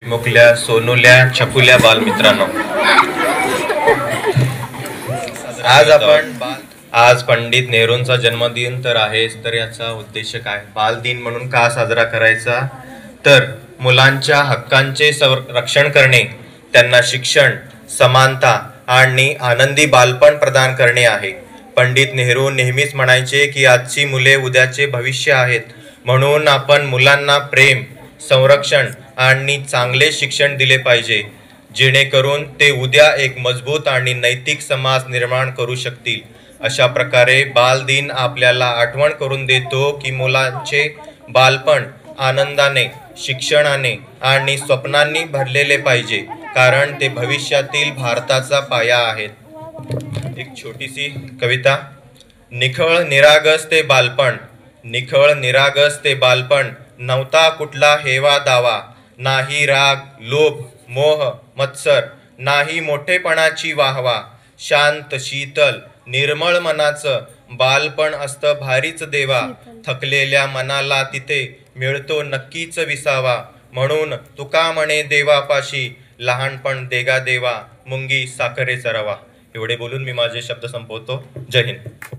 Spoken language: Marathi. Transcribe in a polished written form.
मुकल्या सोनुल्या छकुल्या बालमित्रांनो, आज पंडित नेहरूंचा जन्मदिन तर आहेच, तर याचा उद्देश काय, बालदिन म्हणून का साजरा करायचा, तर मुलांच्या हक्कांचे संरक्षण करणे, त्यांना शिक्षण, समानता आणि आनंदी बालपण प्रदान करणे आहे. पंडित नेहरू नेहमीच म्हणायचे की आजची मुले उद्याचे भविष्य आहेत, म्हणून आपण मुलांना प्रेम, संरक्षण आणि चांगले शिक्षण दिले पाहिजे, जेणेकरून ते उद्या एक मजबूत आणि नैतिक समाज निर्माण करू शकतील. अशा प्रकारे बालदिन आपल्याला आठवण करून देतो की मुलांचे बालपण आनंदाने, शिक्षणाने आणि स्वप्नांनी भरलेले पाहिजे, कारण ते भविष्यातील भारताचा पाया आहेत. एक छोटीशी कविता. निखळ निरागस ते बालपण, निखळ निरागस ते बालपण, नव्हता कुठला हेवा दावा, नाही राग, लोभ, मोह, मत्सर, नाही मोठेपणाची वाहवा, शांत शीतल निर्मळ मनाचं बालपण असतं भारीच देवा, थकलेल्या मनाला तिथे मिळतो नक्कीच विसावा, म्हणून तुका म्हणे देवापाशी, लहानपण देगा देवा, मुंगी साखरेचा रवा. एवढे बोलून मी माझे शब्द संपवतो. जय हिंद.